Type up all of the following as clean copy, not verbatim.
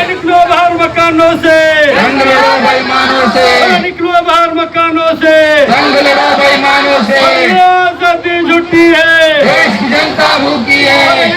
निकलो बाहर मकानों से, निकलो बाहर मकानों से, आजादी छुट्टी है, देश की जनता भूखी है,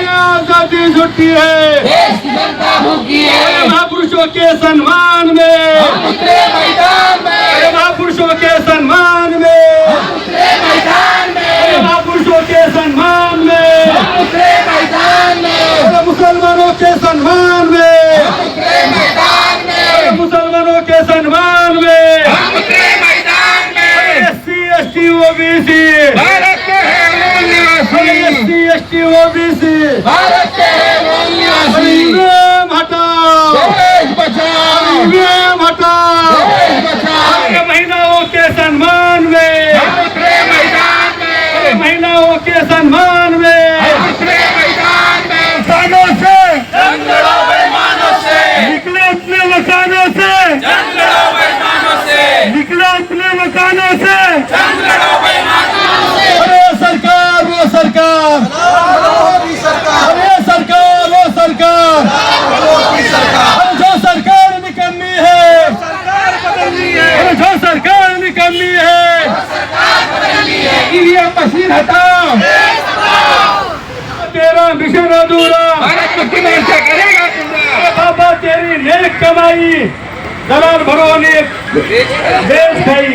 आजादी छुट्टी है, देश की जनता भूखी है। महापुरुषों के सम्मान में, हम उतरे मैदान में, महापुरुषों के सम्मान में, हम उतरे मैदान में, महापुरुषों के सम्मान में, हम उतरे मैदान में, मुसलमानों के सम्मान में, हम उतरे मैदान में, मुसलमानों के सम्मान में, हम उतरे मैदान में। एससी एसटी ओबीसी, भारत के है मूल निवासी, एससी एसटी ओबीसी, भारत के है मूल निवासी। ईवीएम हटाओ, देश बचाओ, ईवीएम हटाओ, देश बचाओ। महिलाओं के सम्मान में, हम उतरे मैदान में, महिलाओं के सम्मान में, हम उतरे मैदान में। मकानों से, जंग लड़ो बेईमानों से, निकलो अपने मकानों से, जंग लड़ो बेईमानों से, निकलो अपने मकानों से। जंग लड़ो बेईमानों से। अरे सरकार वो सरकार, अरे सरकार वो सरकार, अरे जो सरकार निकम्मी है, अरे जो सरकार निकम्मी है, ईवीएम मशीन हटाओ, तेरा मिशन अधूरा। भारत मुक्ति मोर्चा करेगा पूरा। अरे बाबा तेरी नेक कमाई दलाल भरो ने देश खाई।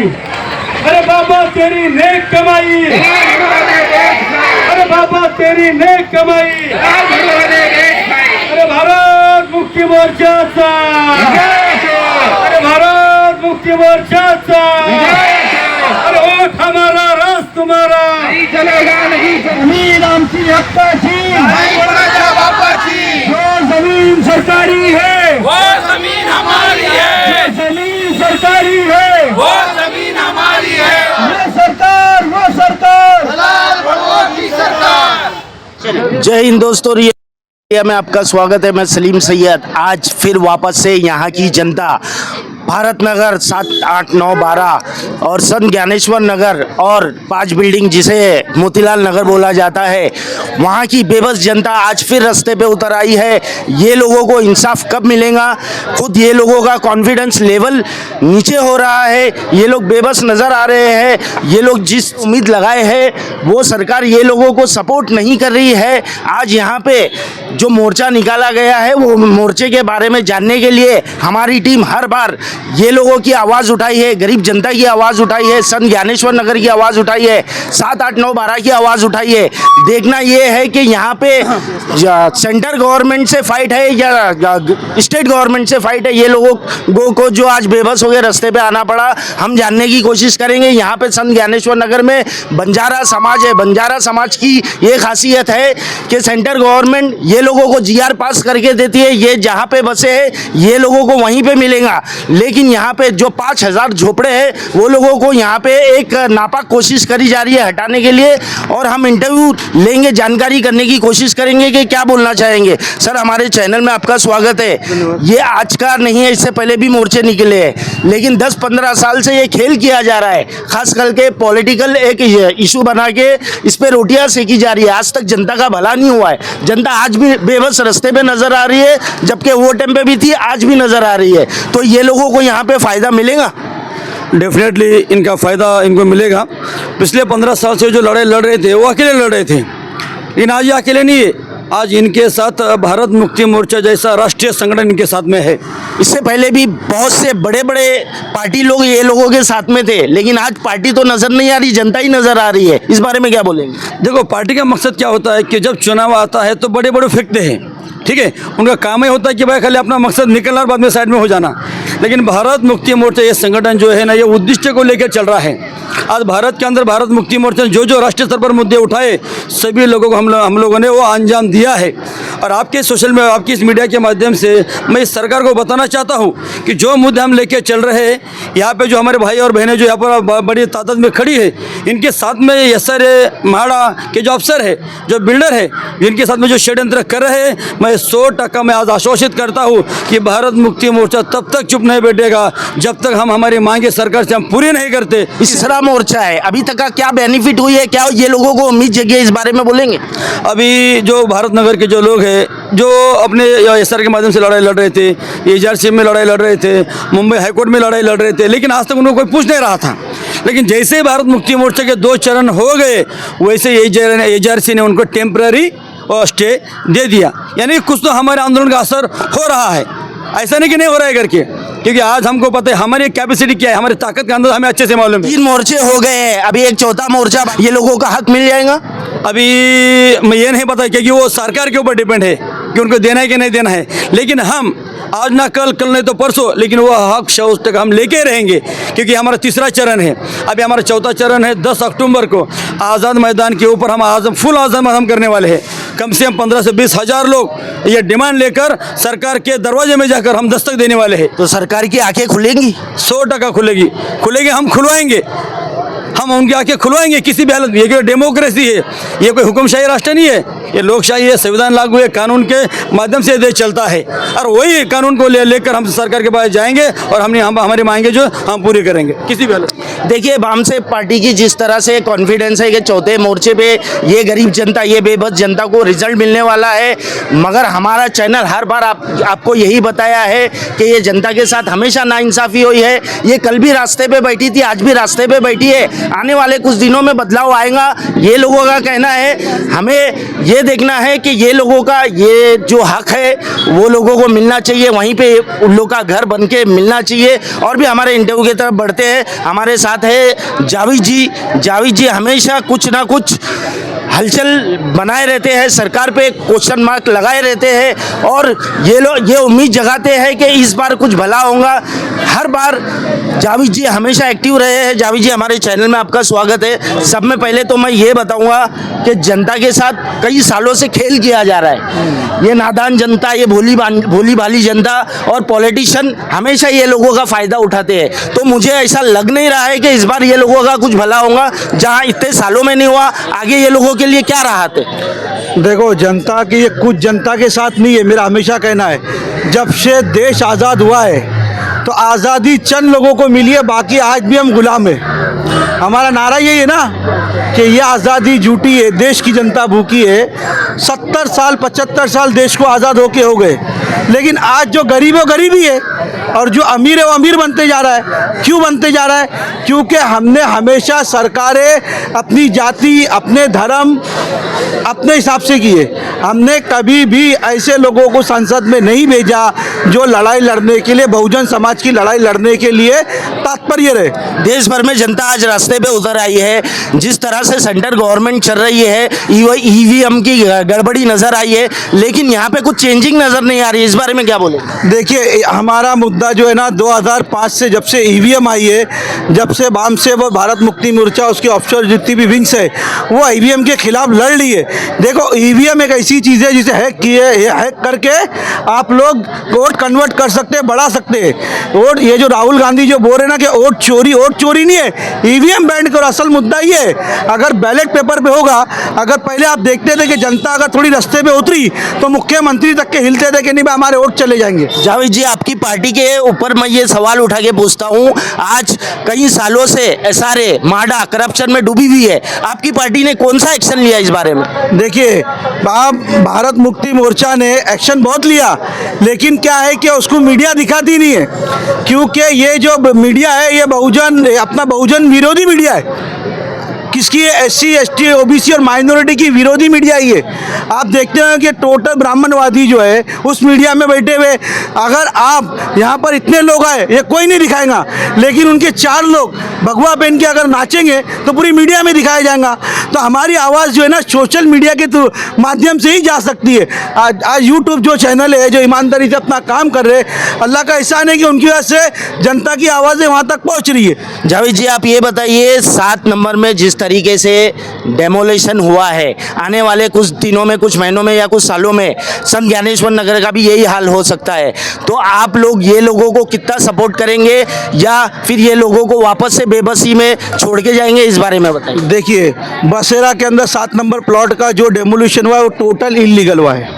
अरे बाबा तेरी नेक कमाई, अरे बाबा तेरी नेक कमाई, अरे भारत मुक्ती मोर्चाचा, अरे भारत मुक्ती मोर्चाचा, अरे वोट हमारा राज तुम्हारा, नहीं चलेगा, नहीं चलेगा। जमीन आमची हक्काची, भाई कोणाच्या बापाची, जो जमीन सरकारी है, वो जमीन हमारी है, जो जमीन सरकारी है, वो जमीन हमारी है। ये सरकार वो सरकार। दलाल भड़ुओं की सरकार। जय हिंद दोस्तों, में आपका स्वागत है। मैं सलीम सैयद। आज फिर वापस से यहाँ की जनता भारत नगर 7, 8, 9, 12 और संत ज्ञानेश्वर नगर और 5 बिल्डिंग जिसे मोतीलाल नगर बोला जाता है, वहाँ की बेबस जनता आज फिर रास्ते पे उतर आई है। ये लोगों को इंसाफ कब मिलेगा? खुद ये लोगों का कॉन्फिडेंस लेवल नीचे हो रहा है। ये लोग बेबस नज़र आ रहे हैं। ये लोग जिस उम्मीद लगाए हैं वो सरकार ये लोगों को सपोर्ट नहीं कर रही है। आज यहाँ पे जो मोर्चा निकाला गया है वो मोर्चे के बारे में जानने के लिए हमारी टीम हर बार ये लोगों की आवाज़ उठाई है, गरीब जनता की आवाज़ उठाई है, संत ज्ञानेश्वर नगर की आवाज़ उठाई है, 7, 8, 9, 12 की आवाज़ उठाई है। देखना ये है कि यहाँ पे सेंटर गवर्नमेंट से फाइट है या स्टेट गवर्नमेंट से फाइट है। ये लोगों को जो आज बेबस हो गए रास्ते पे आना पड़ा, हम जानने की कोशिश करेंगे। यहाँ पे संत ज्ञानेश्वर नगर में बंजारा समाज है। बंजारा समाज की ये खासियत है कि सेंटर गवर्नमेंट ये लोगों को GR पास करके देती है। ये जहाँ पे बसे है ये लोगों को वहीं पे मिलेगा, लेकिन यहाँ पे जो 5000 झोपड़े हैं वो लोगों को यहाँ पे एक नापाक कोशिश करी जा रही है हटाने के लिए। और हम इंटरव्यू लेंगे, जानकारी करने की कोशिश करेंगे कि क्या बोलना चाहेंगे। सर, हमारे चैनल में आपका स्वागत है। ये आज का नहीं है, इससे पहले भी मोर्चे निकले हैं, लेकिन 10-15 साल से ये खेल किया जा रहा है। खास करके पॉलिटिकल एक इशू बना के इस पर रोटियां सेकी जा रही है। आज तक जनता का भला नहीं हुआ है। जनता आज भी बेबस रास्ते पे नजर आ रही है, जबकि वो टाइम पे भी थी, आज भी नजर आ रही है। तो ये लोगों को यहाँ पे फायदा मिलेगा? डेफिनेटली इनका फ़ायदा इनको मिलेगा। पिछले 15 साल से जो लड़ाई लड़ रहे थे वो अकेले लड़ रहे थे, लेकिन आज ये अकेले नहीं है। आज इनके साथ भारत मुक्ति मोर्चा जैसा राष्ट्रीय संगठन इनके साथ में है। इससे पहले भी बहुत से बड़े बड़े पार्टी लोग ये लोगों के साथ में थे, लेकिन आज पार्टी तो नजर नहीं आ रही, जनता ही नजर आ रही है। इस बारे में क्या बोलेंगे? देखो, पार्टी का मकसद क्या होता है कि जब चुनाव आता है तो बड़े बड़े फेंकते हैं, ठीक है, उनका काम ही होता है कि भाई खाली अपना मकसद निकलना और बाद में साइड में हो जाना। लेकिन भारत मुक्ति मोर्चा ये संगठन जो है ना, ये उद्देश्य को लेकर चल रहा है। आज भारत के अंदर भारत मुक्ति मोर्चा ने जो राष्ट्रीय स्तर पर मुद्दे उठाए, सभी लोगों को हम लोगों ने वो अंजाम दिया है। और आपके सोशल में, आपकी इस मीडिया के माध्यम से मैं इस सरकार को बताना चाहता हूँ कि जो मुद्दे हम लेके चल रहे हैं, यहाँ पे जो हमारे भाई और बहनें जो यहाँ पर बड़ी तादाद में खड़ी है, इनके साथ में एसआर म्हाडा के जो अफसर है, जो बिल्डर है, जिनके साथ में जो षड्यंत्र कर रहे हैं, मैं 100% मैं आज आश्वासित करता हूँ कि भारत मुक्ति मोर्चा तब तक चुप नहीं बैठेगा जब तक हम हमारी मांगे सरकार से हम पूरी नहीं करते। तीसरा मोर्चा है, अभी तक का क्या बेनिफिट हुई है, क्या ये लोगों को उम्मीद जगी है, इस बारे में बोलेंगे? अभी जो भारत नगर के जो लोग हैं, जो अपने एसआर के माध्यम से लड़ाई लड़ रहे थे, एचआरसी में लड़ाई लड़ रहे थे, मुंबई हाईकोर्ट में लड़ाई लड़ रहे थे, लेकिन आज तक उनको कोई पूछ नहीं रहा था। लेकिन जैसे ही भारत मुक्ति मोर्चा के 2 चरण हो गए, वैसे एचआरसी ने उनको टेम्पररी और स्टे दे दिया। यानी कुछ तो हमारे आंदोलन का असर हो रहा है, ऐसा नहीं कि नहीं हो रहा है करके, क्योंकि आज हमको पता है हमारी कैपेसिटी क्या है, हमारी ताकत का अंदाज हमें अच्छे से मालूम है। 3 मोर्चे हो गए हैं, अभी एक चौथा मोर्चा, ये लोगों का हक मिल जाएगा? अभी मैं ये नहीं पता, क्योंकि वो सरकार के ऊपर डिपेंड है कि उनको देना है कि नहीं देना है। लेकिन हम आज ना कल, कल नहीं तो परसों, लेकिन वो हक शौच तक हम लेके रहेंगे, क्योंकि हमारा तीसरा चरण है। अभी हमारा चौथा चरण है 10 अक्टूबर को आज़ाद मैदान के ऊपर हम फुल आज़ाद मैदान करने वाले हैं। कम से कम 15 से 20 हज़ार लोग ये डिमांड लेकर सरकार के दरवाजे में जाकर हम दस्तक देने वाले हैं। तो सरकार की आंखें खुलेंगी? 100% खुलेगी, हम खुलवाएंगे, हम उनकी आंखें खुलवाएंगे किसी भी हालत। ये डेमोक्रेसी है, ये कोई हुक्मशाही राष्ट्र नहीं है, ये लोकशाही है, संविधान लागू है, कानून के माध्यम से देश चलता है। और वही कानून को लेकर हम सरकार के पास जाएंगे और हम हमारी मांगे जो हम पूरी करेंगे किसी भी हालत। देखिए, वामसे पार्टी की जिस तरह से कॉन्फिडेंस है कि चौथे मोर्चे पे ये गरीब जनता, ये बेबस जनता को रिजल्ट मिलने वाला है, मगर हमारा चैनल हर बार आपको यही बताया है कि ये जनता के साथ हमेशा नाइंसाफ़ी हुई है। ये कल भी रास्ते पे बैठी थी, आज भी रास्ते पे बैठी है। आने वाले कुछ दिनों में बदलाव आएगा, ये लोगों का कहना है। हमें ये देखना है कि ये लोगों का ये जो हक है वो लोगों को मिलना चाहिए, वहीं पे उन लोगों का घर बन के मिलना चाहिए। और भी हमारे इंटरव्यू की तरफ बढ़ते हैं, हमारे साथ है जावेद जी हमेशा कुछ ना कुछ हलचल बनाए रहते हैं, सरकार पे क्वेश्चन मार्क लगाए रहते हैं और ये लोग ये उम्मीद जगाते हैं कि इस बार कुछ भला होगा। हर बार जावेद जी हमेशा एक्टिव रहे हैं। जावेद जी, हमारे चैनल में आपका स्वागत है। सब में पहले तो मैं ये बताऊंगा कि जनता के साथ कई सालों से खेल किया जा रहा है। ये नादान जनता, ये भोली भाली जनता और पॉलिटिशियन हमेशा ये लोगों का फ़ायदा उठाते हैं। तो मुझे ऐसा लग नहीं रहा है कि इस बार ये लोगों का कुछ भला होगा, जहाँ इतने सालों में नहीं हुआ। आगे ये लोगों के लिए क्या राहत है? देखो, जनता की ये कुछ जनता के साथ नहीं है, मेरा हमेशा कहना है। जब से देश आज़ाद हुआ है तो आज़ादी चंद लोगों को मिली है, बाकी आज भी हम गुलाम हैं। हमारा नारा यही है ना कि ये आज़ादी झूठी है, देश की जनता भूखी है। 70 साल 75 साल देश को आज़ाद होके हो गए, लेकिन आज जो गरीब है गरीब ही है और जो अमीर है वो अमीर बनते जा रहा है। क्यों बनते जा रहा है? क्योंकि हमने हमेशा सरकारें अपनी जाति, अपने धर्म, अपने हिसाब से किए। हमने कभी भी ऐसे लोगों को संसद में नहीं भेजा जो लड़ाई लड़ने के लिए, बहुजन समाज की लड़ाई लड़ने के लिए तात्पर्य रहे। देश भर में जनता आज रास्ते पे उतर आई है। जिस तरह से सेंट्रल गवर्नमेंट चल रही है, ईवीएम की गड़बड़ी नजर आई है, लेकिन यहाँ पे कुछ चेंजिंग नजर नहीं आ रही है। इस बारे में क्या बोले? देखिए, हमारा मुद्दा जो है ना, 2005 से जब से ईवीएम आई है, जब से वाम से वो भारत मुक्ति मोर्चा, उसके ऑफिसर जितनी भी विंग्स है, वो ईवीएम के खिलाफ लड़ ली है। देखो, ईवीएम एक ऐसी चीज़ है जिसे हैक करके आप लोग वोट कन्वर्ट कर सकते हैं, बढ़ा सकते हैं वोट। ये जो राहुल गांधी जो बोल रहे हैं ना कि वोट चोरी नहीं है, ईवीएम बैंड करो। असल मुद्दा ये है, अगर बैलेट पेपर पे होगा, अगर पहले आप देखते थे कि जनता अगर थोड़ी रास्ते पे उतरी तो मुख्यमंत्री तक के हिलते थे कि नहीं भाई हमारे वोट चले जाएंगे। जावेद जी, आपकी पार्टी के ऊपर मैं ये सवाल उठा के पूछता हूँ, आज कई सालों से एसआरए म्हाडा करप्शन में डूबी हुई है, आपकी पार्टी ने कौन सा एक्शन लिया इस बारे में? देखिए, भारत मुक्ति मोर्चा ने एक्शन बहुत लिया, लेकिन क्या है कि उसको मीडिया दिखाती नहीं है, क्योंकि ये जो मीडिया है ये बहुजन विरोधी मीडिया है। इसकी SC ST OBC और माइनॉरिटी की विरोधी मीडिया ही है। आप देखते हैं कि टोटल ब्राह्मणवादी जो है उस मीडिया में बैठे हुए, अगर आप यहाँ पर इतने लोग आए, ये कोई नहीं दिखाएगा, लेकिन उनके 4 लोग भगवा पहन के अगर नाचेंगे तो पूरी मीडिया में दिखाया जाएगा। तो हमारी आवाज़ जो है ना सोशल मीडिया के माध्यम से ही जा सकती है। आज यूट्यूब जो चैनल है जो ईमानदारी से अपना काम कर रहे हैं, अल्लाह का एहसान है कि उनकी वजह से जनता की आवाज़ें वहाँ तक पहुँच रही है। जावेद जी, आप ये बताइए 7 नंबर में जिस तरीके से डेमोलेशन हुआ है, आने वाले कुछ दिनों में, कुछ महीनों में या कुछ सालों में संत ज्ञानेश्वर नगर का भी यही हाल हो सकता है, तो आप लोग ये लोगों को कितना सपोर्ट करेंगे या फिर ये लोगों को वापस से बेबसी में छोड़ के जाएंगे, इस बारे में बताइए। देखिए, बसेरा के अंदर 7 नंबर प्लॉट का जो डेमोलिशन हुआ है वो टोटल इलीगल हुआ है,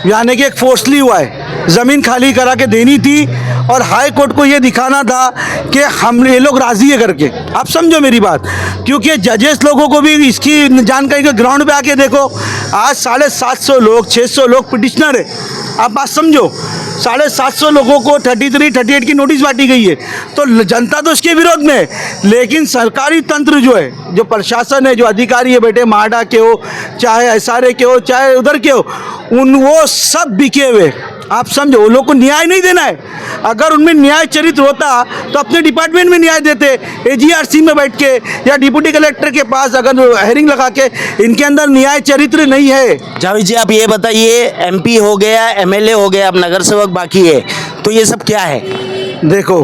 यानी कि एक फोर्सली हुआ है। ज़मीन खाली करा के देनी थी और हाई कोर्ट को ये दिखाना था कि हम ये लोग राज़ी है करके। आप समझो मेरी बात, क्योंकि जजेस लोगों को भी इसकी जानकारी के ग्राउंड पे आके देखो, आज 750 लोग 600 लोग पिटिशनर है। आप बात समझो, 750 लोगों को 33-38 की नोटिस बांटी गई है, तो जनता तो इसके विरोध में है। लेकिन सरकारी तंत्र जो है, जो प्रशासन है, जो अधिकारी है बैठे, माडा के हो चाहे SRA के हो चाहे उधर के हो, वो सब बिके हुए। आप समझो, वो लोग को न्याय नहीं देना है। अगर उनमें न्याय चरित्र होता तो अपने डिपार्टमेंट में न्याय देते, AGRC में बैठ के या डिप्टी कलेक्टर के पास अगर हेयरिंग लगा के। इनके अंदर न्याय चरित्र नहीं है। जावेद जी, आप ये बताइए, MP हो गया, MLA हो गया, अब नगर सेवक बाकी है, तो ये सब क्या है? देखो,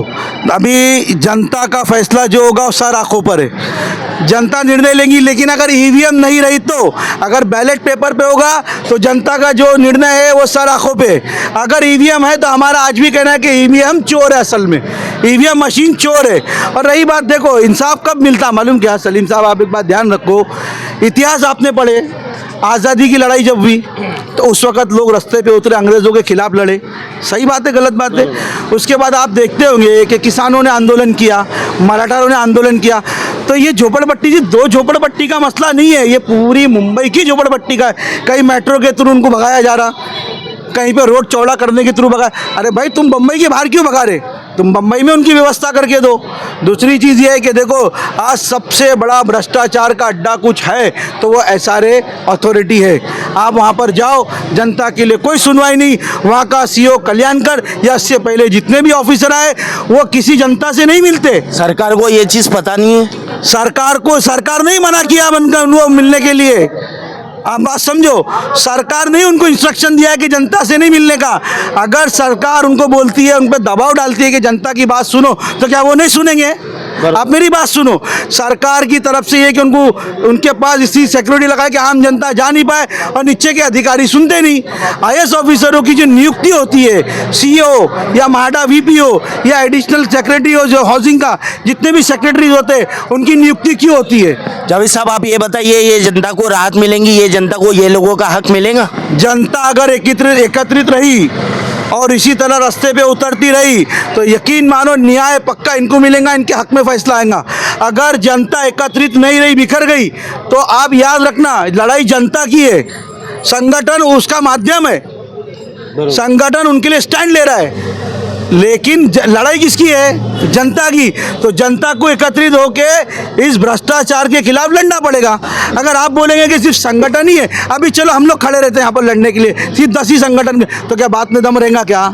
अभी जनता का फैसला जो होगा वो सर आंखों पर है, जनता निर्णय लेगी। लेकिन अगर EVM नहीं रही तो, अगर बैलेट पेपर पे होगा तो जनता का जो निर्णय है वो सर आंखों पे। अगर EVM है तो हमारा आज भी कहना है कि EVM चोर है, असल में EVM मशीन चोर है। और रही बात, देखो इंसाफ कब मिलता मालूम क्या सलीम साहब, आप एक बात ध्यान रखो, इतिहास आपने पढ़े, आज़ादी की लड़ाई जब हुई तो उस वक्त लोग रास्ते पे उतरे, अंग्रेज़ों के खिलाफ लड़े। सही बात है, गलत बात है? उसके बाद आप देखते होंगे कि किसानों ने आंदोलन किया, मराठाओं ने आंदोलन किया। तो ये झोपड़पट्टी जी 2 झोपड़पट्टी का मसला नहीं है, ये पूरी मुंबई की झोपड़पट्टी का है। कहीं मेट्रो के थ्रू उनको भगाया जा रहा, कहीं पे रोड चौड़ा करने के थ्रू भगा। अरे भाई, तुम बम्बई के बाहर क्यों भगा रहे? तुम बम्बई में उनकी व्यवस्था करके दो। दूसरी चीज़ ये है कि देखो, आज सबसे बड़ा भ्रष्टाचार का अड्डा कुछ है तो वो SRA अथॉरिटी है। आप वहाँ पर जाओ, जनता के लिए कोई सुनवाई नहीं। वहाँ का CO कल्याणकर या इससे पहले जितने भी ऑफिसर आए वो किसी जनता से नहीं मिलते। सरकार को ये चीज़ पता नहीं है? सरकार नहीं मना किया उनको मिलने के लिए। आप बात समझो, सरकार ने उनको इंस्ट्रक्शन दिया है कि जनता से नहीं मिलने का। अगर सरकार उनको बोलती है, उन पर दबाव डालती है कि जनता की बात सुनो, तो क्या वो नहीं सुनेंगे? आप मेरी बात सुनो, सरकार की तरफ से ये कि उनके पास इसी सिक्योरिटी लगाए कि आम जनता जा नहीं पाए, और नीचे के अधिकारी सुनते नहीं। IAS ऑफिसरों की जो नियुक्ति होती है, CO या माडा VP हो या एडिशनल सेक्रेटरी हो, जो हाउसिंग का जितने भी सेक्रेटरी होते हैं, उनकी नियुक्ति क्यों होती है? जावेद साहब, आप ये बताइए, ये जनता को राहत मिलेंगी, ये जनता को ये लोगों का हक मिलेगा? जनता अगर एकत्रित रही और इसी तरह रास्ते पे उतरती रही तो यकीन मानो न्याय पक्का इनको मिलेगा, इनके हक में फैसला आएगा। अगर जनता एकत्रित नहीं रही, बिखर गई, तो आप याद रखना, लड़ाई जनता की है, संगठन उसका माध्यम है, संगठन उनके लिए स्टैंड ले रहा है, लेकिन लड़ाई किसकी है? जनता की। तो जनता को एकत्रित होके इस भ्रष्टाचार के खिलाफ लड़ना पड़ेगा। अगर आप बोलेंगे कि सिर्फ संगठन ही है, अभी चलो हम लोग खड़े रहते हैं यहाँ पर लड़ने के लिए, सिर्फ 10 ही संगठन के, तो क्या बात में दम रहेगा क्या?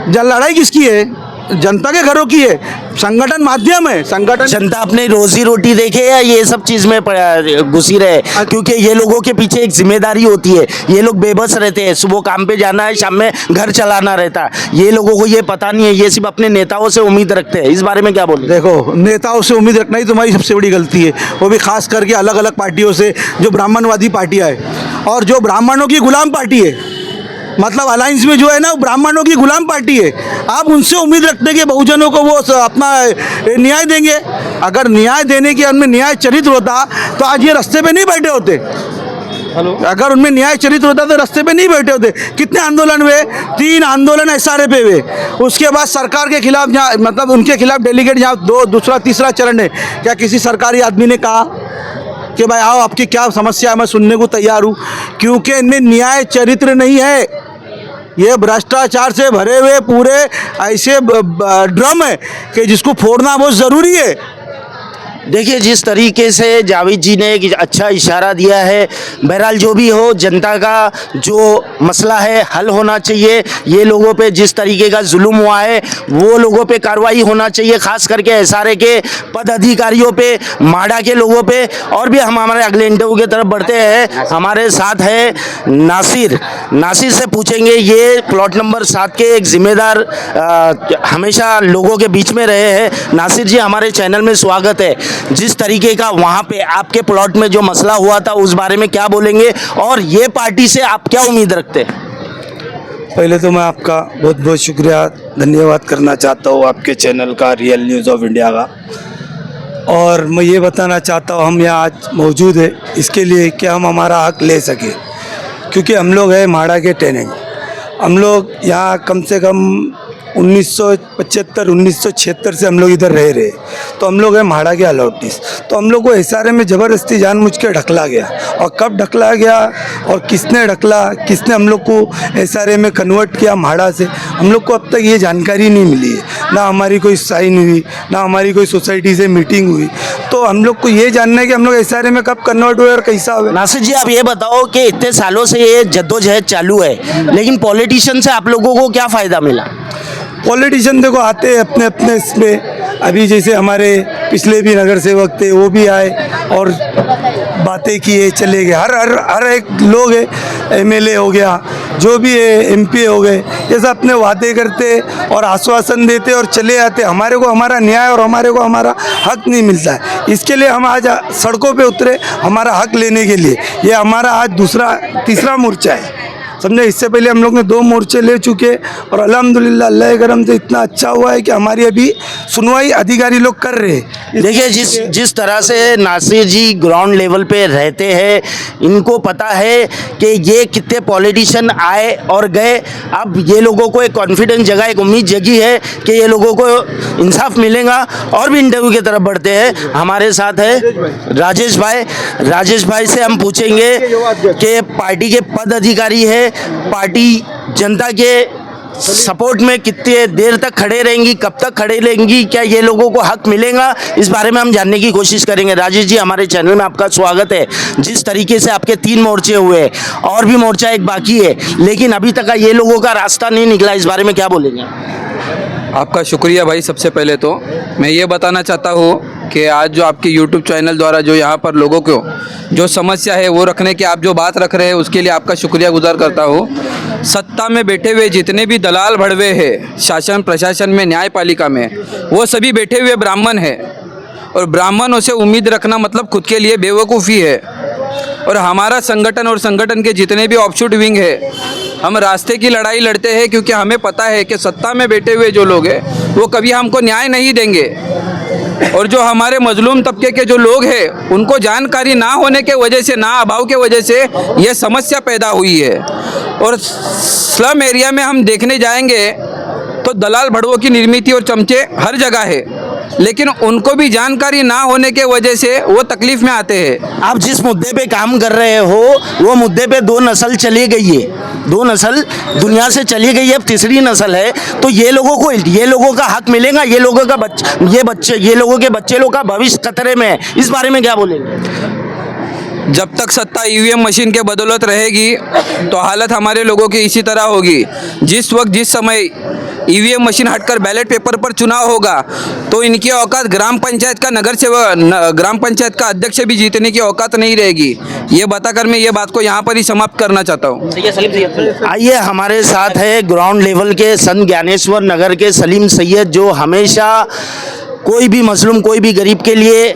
लड़ाई किसकी है? जनता के घरों की है, संगठन माध्यम है। संगठन, जनता अपनी रोजी रोटी देखे या ये सब चीज में घुसी रहे? क्योंकि ये लोगों के पीछे एक जिम्मेदारी होती है, ये लोग बेबस रहते हैं, सुबह काम पे जाना है, शाम में घर चलाना रहता है। ये लोगों को ये पता नहीं है, ये सिर्फ अपने नेताओं से उम्मीद रखते हैं। इस बारे में क्या बोलते? देखो, नेताओं से उम्मीद रखना ही तुम्हारी सबसे बड़ी गलती है, वो भी खास करके अलग अलग पार्टियों से, जो ब्राह्मणवादी पार्टियाँ है और जो ब्राह्मणों की गुलाम पार्टी है। मतलब अलायंस में जो है ना, वो ब्राह्मणों की गुलाम पार्टी है। आप उनसे उम्मीद रखते हैं कि बहुजनों को वो अपना न्याय देंगे। अगर न्याय देने के उनमें न्याय चरित्र होता तो आज ये रास्ते पे नहीं बैठे होते। अगर उनमें न्याय चरित्र होता तो रास्ते पे नहीं बैठे होते। कितने आंदोलन हुए? 3 आंदोलन SRA पे हुए। उसके बाद सरकार के खिलाफ, जहाँ मतलब उनके खिलाफ डेलीगेट जहाँ दूसरा तीसरा चरण है, क्या किसी सरकारी आदमी ने कहा कि भाई आओ, आपकी क्या समस्या है, मैं सुनने को तैयार हूँ? क्योंकि इनमें न्याय चरित्र नहीं है। ये भ्रष्टाचार से भरे हुए पूरे ऐसे ड्रम है कि जिसको फोड़ना बहुत ज़रूरी है। देखिए जिस तरीके से जावेद जी ने एक अच्छा इशारा दिया है, बहरहाल जो भी हो जनता का जो मसला है हल होना चाहिए। ये लोगों पे जिस तरीके का जुल्म हुआ है वो लोगों पे कार्रवाई होना चाहिए, खास करके एसआरए के पद अधिकारियों पे, माडा के लोगों पे। और भी हम हमारे अगले इंटरव्यू की तरफ बढ़ते हैं। हमारे साथ है नासिर। नासिर से पूछेंगे, ये प्लॉट नंबर 7 के एक जिम्मेदार हमेशा लोगों के बीच में रहे हैं। नासिर जी हमारे चैनल में स्वागत है। जिस तरीके का वहाँ पे आपके प्लॉट में जो मसला हुआ था उस बारे में क्या बोलेंगे, और ये पार्टी से आप क्या उम्मीद रखते हैं? पहले तो मैं आपका बहुत बहुत शुक्रिया धन्यवाद करना चाहता हूँ, आपके चैनल का, रियल न्यूज़ ऑफ इंडिया का। और मैं ये बताना चाहता हूँ, हम यहाँ आज मौजूद है इसके लिए कि हम हमारा हक ले सके, क्योंकि हम लोग हैं माडा के टेनेंट। हम लोग यहाँ कम से कम 1975-1976 से हम लोग इधर रह रहे, तो हम लोग हैं माडा के अलॉटिस। तो हम लोग को एसआरए में ज़बरदस्ती जानबूझ के ढकला गया, और कब ढकला गया और किसने ढकला, किसने हम लोग को एसआरए में कन्वर्ट किया माडा से, हम लोग को अब तक ये जानकारी नहीं मिली है। ना हमारी कोई साइन हुई, ना हमारी कोई सोसाइटी से मीटिंग हुई। तो हम लोग को ये जानना है कि हम लोग एसआरए में कब कन्वर्ट हुए और कैसा हुआ। नासिर जी आप ये बताओ कि इतने सालों से ये जद्दोजहद चालू है, लेकिन पॉलिटिशियन से आप लोगों को क्या फ़ायदा मिला? पॉलिटिशियन देखो आते हैं अपने अपने इसमें, अभी जैसे हमारे पिछले भी नगर सेवक थे वो भी आए और बातें किए चले गए। हर एक लोग है, एमएलए हो गया, जो भी है एमपी हो गए, ये सब अपने वादे करते और आश्वासन देते और चले आते। हमारे को हमारा न्याय और हमारे को हमारा हक नहीं मिलता है। इसके लिए हम आज सड़कों पे उतरे हमारा हक लेने के लिए। ये हमारा आज तीसरा मोर्चा है, समझे। इससे पहले हम लोग ने 2 मोर्चे ले चुके और अल्हम्दुलिल्लाह अल्लाह के करम से इतना अच्छा हुआ है कि हमारी अभी सुनवाई अधिकारी लोग कर रहे हैं। देखिए जिस तरह से नासिर जी ग्राउंड लेवल पे रहते हैं, इनको पता है कि ये कितने पॉलिटिशियन आए और गए। अब ये लोगों को एक कॉन्फिडेंस जगा, एक उम्मीद जगी है कि ये लोगों को इंसाफ मिलेगा। और भी इंटरव्यू की तरफ बढ़ते हैं। हमारे साथ है राजेश भाई। राजेश भाई से हम पूछेंगे कि पार्टी के पद अधिकारी है, पार्टी जनता के सपोर्ट में कितने देर तक खड़े रहेंगी, कब तक खड़े रहेंगी, क्या ये लोगों को हक मिलेगा, इस बारे में हम जानने की कोशिश करेंगे। राजेश जी हमारे चैनल में आपका स्वागत है। जिस तरीके से आपके 3 मोर्चे हुए और भी मोर्चा एक बाकी है, लेकिन अभी तक का ये लोगों का रास्ता नहीं निकला, इस बारे में क्या बोलेंगे? आपका शुक्रिया भाई। सबसे पहले तो मैं ये बताना चाहता हूँ कि आज जो आपके YouTube चैनल द्वारा जो यहाँ पर लोगों को जो समस्या है वो रखने की आप जो बात रख रहे हैं उसके लिए आपका शुक्रिया गुजार करता हूँ। सत्ता में बैठे हुए जितने भी दलाल भड़वे हैं शासन प्रशासन में, न्यायपालिका में, वो सभी बैठे हुए ब्राह्मण हैं, और ब्राह्मणों से उम्मीद रखना मतलब खुद के लिए बेवकूफ़ी है। और हमारा संगठन और संगठन के जितने भी ऑफशूट विंग है, हम रास्ते की लड़ाई लड़ते हैं, क्योंकि हमें पता है कि सत्ता में बैठे हुए जो लोग हैं वो कभी हमको न्याय नहीं देंगे। और जो हमारे मजलूम तबके के जो लोग हैं उनको जानकारी ना होने के वजह से, ना अभाव के वजह से ये समस्या पैदा हुई है। और स्लम एरिया में हम देखने जाएंगे तो दलाल भड़वों की निर्मित और चमचे हर जगह है, लेकिन उनको भी जानकारी ना होने के वजह से वो तकलीफ में आते हैं। आप जिस मुद्दे पे काम कर रहे हो वो मुद्दे पे 2 नस्ल चली गई है, 2 नस्ल दुनिया से चली गई है, अब तीसरी नस्ल है। तो ये लोगों का हक मिलेगा, ये लोगों के बच्चे लोग का भविष्य खतरे में है, इस बारे में क्या बोलेंगे? जब तक सत्ता ईवीएम मशीन के बदौलत रहेगी तो हालत हमारे लोगों की इसी तरह होगी। जिस वक्त जिस समय ईवीएम मशीन हटकर बैलेट पेपर पर चुनाव होगा तो इनकी औकात ग्राम पंचायत का ग्राम पंचायत का अध्यक्ष भी जीतने की औकात नहीं रहेगी। ये बताकर मैं ये बात को यहाँ पर ही समाप्त करना चाहता हूँ। आइए हमारे साथ है ग्राउंड लेवल के संत ज्ञानेश्वर नगर के सलीम सैयद, जो हमेशा कोई भी मजलूम, कोई भी गरीब के लिए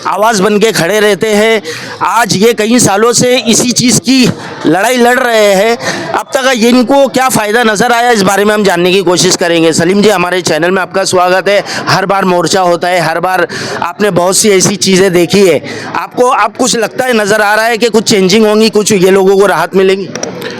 आवाज़ बन के खड़े रहते हैं। आज ये कई सालों से इसी चीज़ की लड़ाई लड़ रहे हैं। अब तक इनको क्या फ़ायदा नज़र आया, इस बारे में हम जानने की कोशिश करेंगे। सलीम जी हमारे चैनल में आपका स्वागत है। हर बार मोर्चा होता है, हर बार आपने बहुत सी ऐसी चीज़ें देखी है, आपको अब कुछ लगता है, नज़र आ रहा है कि कुछ चेंजिंग होंगी, कुछ ये लोगों को राहत मिलेगी?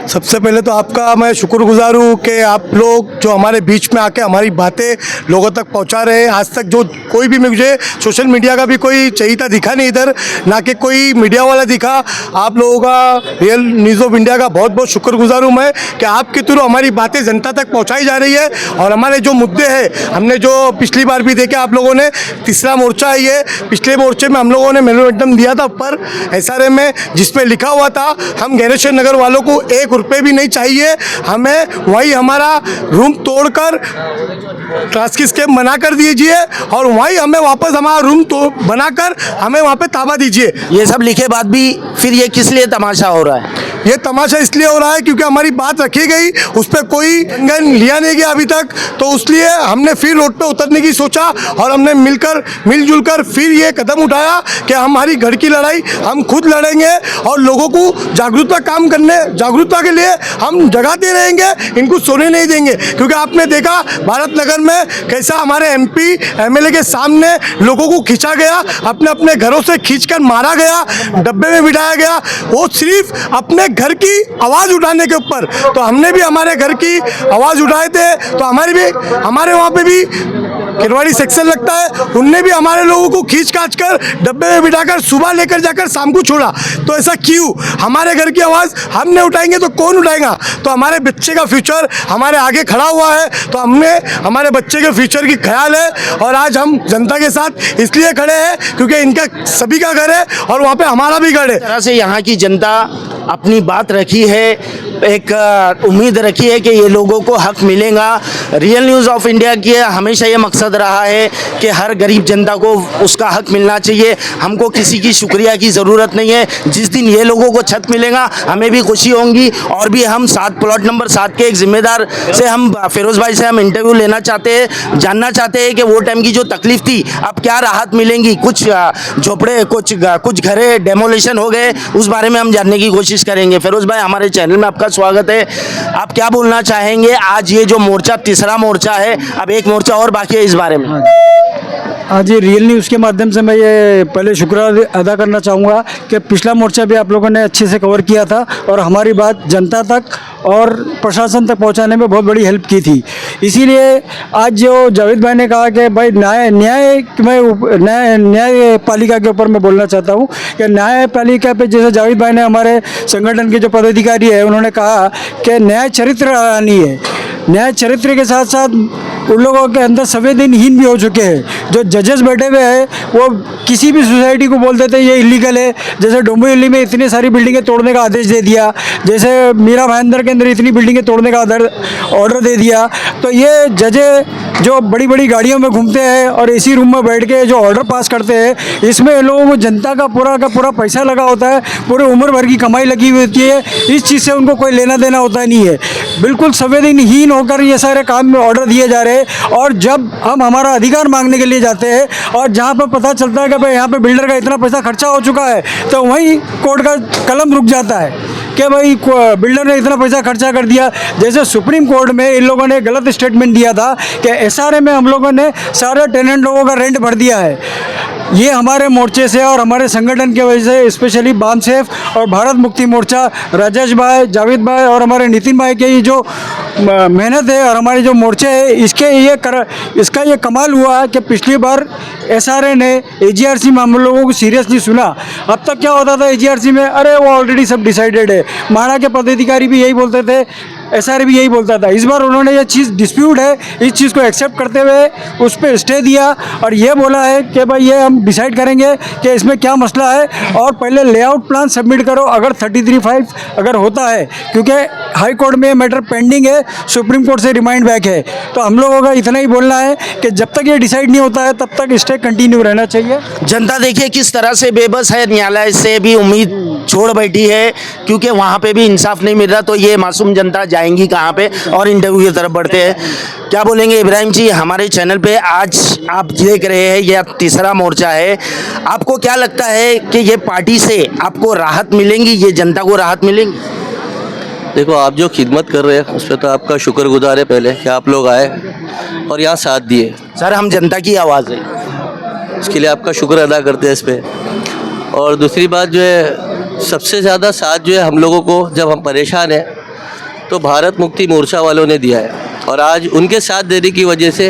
सबसे पहले तो आपका मैं शुक्रगुजार हूँ कि आप लोग जो हमारे बीच में आके हमारी बातें लोगों तक पहुँचा रहे हैं। आज तक जो कोई भी मुझे सोशल मीडिया का भी कोई चहीता दिखा नहीं इधर, ना कि कोई मीडिया वाला दिखा। आप लोगों का, रियल न्यूज़ ऑफ इंडिया का बहुत बहुत शुक्रगुजार हूँ मैं कि आपके थ्रू हमारी बातें जनता तक पहुँचाई जा रही है। और हमारे जो मुद्दे हैं, हमने जो पिछली बार भी देखे आप लोगों ने, तीसरा मोर्चा है ये। पिछले मोर्चे में हम लोगों ने मेमोरेंडम दिया था ऊपर SRM में, जिसपे लिखा हुआ था हम ज्ञानेश्वर नगर वालों को 1 रुपये भी नहीं चाहिए, हमें वही हमारा रूम तोड़कर ट्रांसकी स्कैम बना कर दीजिए और वहीं हमें वापस हमारा रूम तो बनाकर हमें वहाँ पे ताबा दीजिए। ये सब लिखे बाद भी फिर ये किस लिए तमाशा हो रहा है? ये तमाशा इसलिए हो रहा है क्योंकि हमारी बात रखी गई, उस पर कोई संज्ञान लिया नहीं गया अभी तक, तो इसलिए हमने फिर रोड पे उतरने की सोचा और हमने मिलजुल कर फिर ये कदम उठाया कि हमारी घर की लड़ाई हम खुद लड़ेंगे और लोगों को जागरूकता के लिए हम जगाते रहेंगे, इनको सोने नहीं देंगे। क्योंकि आपने देखा भारत नगर में कैसा हमारे MP MLA के सामने लोगों को खींचा गया, अपने अपने घरों से खींचकर मारा गया, डब्बे में बिठाया गया, वो सिर्फ अपने घर की आवाज़ उठाने के ऊपर। तो हमने भी हमारे घर की आवाज़ उठाए थे, तो हमारे वहाँ पे भी किरवाड़ी सेक्शन लगता है, उनने भी हमारे लोगों को खींच काच कर डब्बे में बिठाकर सुबह लेकर जाकर शाम को छोड़ा। तो ऐसा क्यों? हमारे घर की आवाज़ हम नहीं उठाएंगे तो कौन उठाएगा? तो हमारे बच्चे का फ्यूचर हमारे आगे खड़ा हुआ है, तो हमने हमारे बच्चे के फ्यूचर की ख्याल है और आज हम जनता के साथ इसलिए खड़े हैं क्योंकि इनका सभी का घर है और वहाँ पे हमारा भी घर है। इस तरह से यहाँ की जनता अपनी बात रखी है, एक उम्मीद रखी है कि ये लोगों को हक मिलेगा। रियल न्यूज़ ऑफ इंडिया की हमेशा ये मकसद रहा है कि हर गरीब जनता को उसका हक मिलना चाहिए। हमको किसी की शुक्रिया की ज़रूरत नहीं है। जिस दिन ये लोगों को छत मिलेगा हमें भी खुशी होगी। और भी हम प्लॉट नंबर 7 के एक जिम्मेदार से हम फिरोज़ भाई से हम इंटरव्यू लेना चाहते हैं, जानना चाहते हैं कि वो टाइम की जो तकलीफ थी अब क्या राहत मिलेंगी। कुछ झोपड़े, कुछ घरे डेमोलेशन हो गए, उस बारे में हम जानने की कोशिश करेंगे। फिरोज़ भाई, हमारे चैनल में आपका स्वागत है। आप क्या बोलना चाहेंगे? आज ये जो मोर्चा, तीसरा मोर्चा है, अब एक मोर्चा और बाकी है, इस बारे में। आज ये रियल न्यूज़ के माध्यम से मैं ये पहले शुक्रिया अदा करना चाहूँगा कि पिछला मोर्चा भी आप लोगों ने अच्छे से कवर किया था और हमारी बात जनता तक और प्रशासन तक पहुंचाने में बहुत बड़ी हेल्प की थी। इसीलिए आज जो जावेद भाई ने कहा कि भाई न्यायपालिका के ऊपर मैं बोलना चाहता हूं कि न्यायपालिका पे जैसे जावेद भाई ने, हमारे संगठन के जो पदाधिकारी है, उन्होंने कहा कि न्याय चरित्र लानी है। न्याय चरित्र के साथ साथ उन लोगों के अंदर संवेदनहीन भी हो चुके हैं। जो जजेस बैठे हुए हैं वो किसी भी सोसाइटी को बोल देते हैं ये इलीगल है। जैसे डोंबिवली में इतनी सारी बिल्डिंगें तोड़ने का आदेश दे दिया, जैसे मीरा भाईंदर के अंदर इतनी बिल्डिंगें तोड़ने का ऑर्डर दे दिया। तो ये जजें जो बड़ी बड़ी गाड़ियों में घूमते हैं और इसी रूम में बैठ के जो ऑर्डर पास करते हैं, इसमें लोगों को जनता का पूरा पैसा लगा होता है, पूरे उम्र भर की कमाई लगी हुई होती है। इस चीज़ से उनको कोई लेना देना होता नहीं है। बिल्कुल संवेदनहीन होकर ये सारे काम में ऑर्डर दिए जा रहे हैं। और जब हम हमारा अधिकार मांगने के लिए जाते हैं और जहाँ पर पता चलता है कि भाई यहाँ पे बिल्डर का इतना पैसा खर्चा हो चुका है, तो वहीं कोर्ट का कलम रुक जाता है कि भाई बिल्डर ने इतना पैसा खर्चा कर दिया। जैसे सुप्रीम कोर्ट में इन लोगों ने गलत स्टेटमेंट दिया था कि SRA में हम लोगों ने सारे टेनेंट लोगों का रेंट भर दिया है। ये हमारे मोर्चे से और हमारे संगठन की वजह से, स्पेशली बामसेफ और भारत मुक्ति मोर्चा, राजेश भाई, जावेद भाई और हमारे नितिन भाई के ये जो मेहनत है और हमारे जो मोर्चे है, इसका ये कमाल हुआ है कि पिछली बार SRA ने AGRC में हम लोगों को सीरियसली सुना। अब तक क्या होता था AGRC में, अरे वो ऑलरेडी सब डिसाइडेड है। माणा के पदाधिकारी भी यही बोलते थे, SRA भी यही बोलता था। इस बार उन्होंने ये चीज़ डिस्प्यूट है, इस चीज़ को एक्सेप्ट करते हुए उस पर स्टे दिया और ये बोला है कि भाई ये हम डिसाइड करेंगे कि इसमें क्या मसला है और पहले लेआउट प्लान सबमिट करो अगर 33(5) अगर होता है, क्योंकि हाई कोर्ट में मैटर पेंडिंग है, सुप्रीम कोर्ट से रिमाइंड बैक है। तो हम लोगों का इतना ही बोलना है कि जब तक ये डिसाइड नहीं होता है तब तक स्टे कंटिन्यू रहना चाहिए। जनता देखिए किस तरह से बेबस है, न्यायालय से भी उम्मीद छोड़ बैठी है क्योंकि वहाँ पे भी इंसाफ नहीं मिल रहा। तो ये मासूम जनता जाएंगी कहाँ पे? और इंटरव्यू की तरफ बढ़ते हैं। क्या बोलेंगे इब्राहिम जी? हमारे चैनल पे आज आप देख रहे हैं यह तीसरा मोर्चा है, आपको क्या लगता है कि ये पार्टी से आपको राहत मिलेंगी, ये जनता को राहत मिलेंगी? देखो, आप जो खिदमत कर रहे हैं उस पर तो आपका शुक्रगुजार है पहले कि आप लोग आए और यहाँ साथ दिए। सर, हम जनता की आवाज़ है, इसके लिए आपका शुक्र अदा करते हैं इस पर। और दूसरी बात जो है, सबसे ज़्यादा साथ जो है हम लोगों को, जब हम परेशान हैं तो भारत मुक्ति मोर्चा वालों ने दिया है, और आज उनके साथ देने की वजह से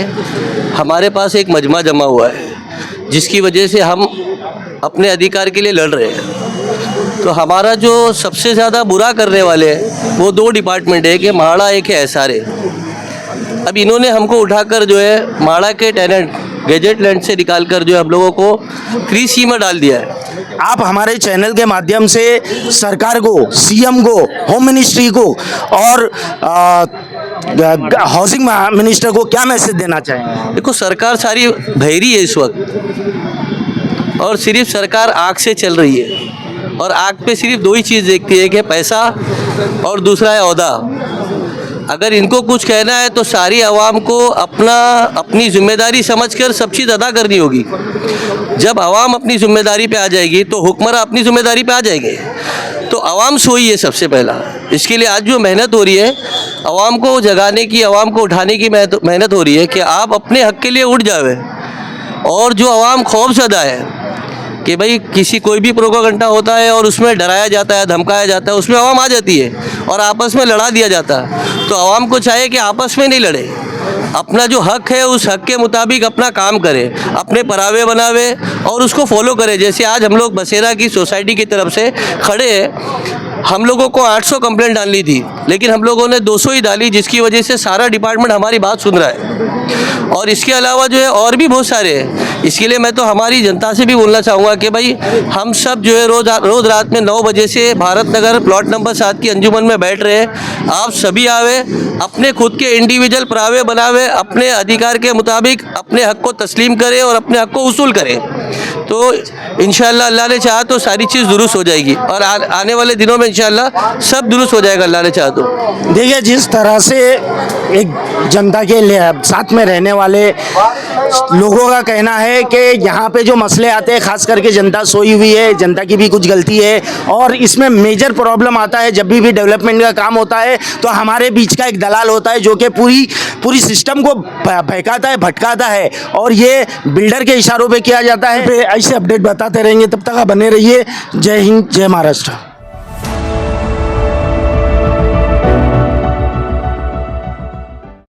हमारे पास एक मजमा जमा हुआ है, जिसकी वजह से हम अपने अधिकार के लिए लड़ रहे हैं। तो हमारा जो सबसे ज़्यादा बुरा करने वाले हैं वो दो डिपार्टमेंट है, कि माड़ा एक है SRA। अब इन्होंने हमको उठाकर जो है माड़ा के टेनेंट गैजेट लैंड से निकाल कर जो है हम लोगों को 3C में डाल दिया है। आप हमारे चैनल के माध्यम से सरकार को, CM को, होम मिनिस्ट्री को और हाउसिंग मिनिस्टर को क्या मैसेज देना चाहेंगे? देखो, सरकार सारी बहरी है इस वक्त, और सिर्फ सरकार आँख से चल रही है, और आँख पे सिर्फ दो ही चीज़ देखती है, कि पैसा और दूसरा है ओहदा। अगर इनको कुछ कहना है तो सारी आवाम को अपनी जिम्मेदारी समझकर सब चीज़ अदा करनी होगी। जब आवाम अपनी जिम्मेदारी पे आ जाएगी तो हुक्मरान अपनी जिम्मेदारी पे आ जाएंगे। तो आवाम सोई है सबसे पहला। इसके लिए आज जो मेहनत हो रही है, आवाम को जगाने की, आवाम को उठाने की मेहनत हो रही है, कि आप अपने हक के लिए उठ जावे। और जो आवाम खौफजदा है कि भाई किसी कोई भी प्रोपेगेंडा होता है और उसमें डराया जाता है, धमकाया जाता है, उसमें आवाम आ जाती है और आपस में लड़ा दिया जाता है। तो आवाम को चाहिए कि आपस में नहीं लड़े, अपना जो हक है उस हक के मुताबिक अपना काम करे, अपने परावे बनावे और उसको फॉलो करे। जैसे आज हम लोग बसेरा की सोसाइटी की तरफ से खड़े हैं, हम लोगों को 800 कंप्लेंट डालनी थी, लेकिन हम लोगों ने 200 ही डाली, जिसकी वजह से सारा डिपार्टमेंट हमारी बात सुन रहा है। और इसके अलावा जो है और भी बहुत सारे हैं। इसके लिए मैं तो हमारी जनता से भी बोलना चाहूँगा कि भाई हम सब जो है रोज़ रात में 9 बजे से भारत नगर प्लॉट नंबर 7 की अंजुमन में बैठ रहे हैं। आप सभी आवे, अपने खुद के इंडिविजुअल परावे बनावे, अपने अधिकार के मुताबिक अपने हक को तस्लीम करें और अपने हक को वसूल करें। तो इंशाअल्लाह अल्लाह ने चाहा तो सारी चीज़ दुरुस्त हो जाएगी, और आने वाले दिनों में इंशाअल्लाह सब दुरुस्त हो जाएगा अल्लाह ने चाहा तो। देखिए, जिस तरह से एक जनता के साथ में रहने वाले लोगों का कहना है कि यहाँ पे जो मसले आते हैं, खास करके जनता सोई हुई है, जनता की भी कुछ गलती है, और इसमें मेजर प्रॉब्लम आता है जब भी डेवलपमेंट का काम होता है तो हमारे बीच का एक दलाल होता है जो कि पूरी सिस्टम को बहकाता है, भटकाता है, और ये बिल्डर के इशारों पे किया जाता है। ऐसे अपडेट बताते रहेंगे, तब तक आप बने रहिए। जय हिंद, जय महाराष्ट्र।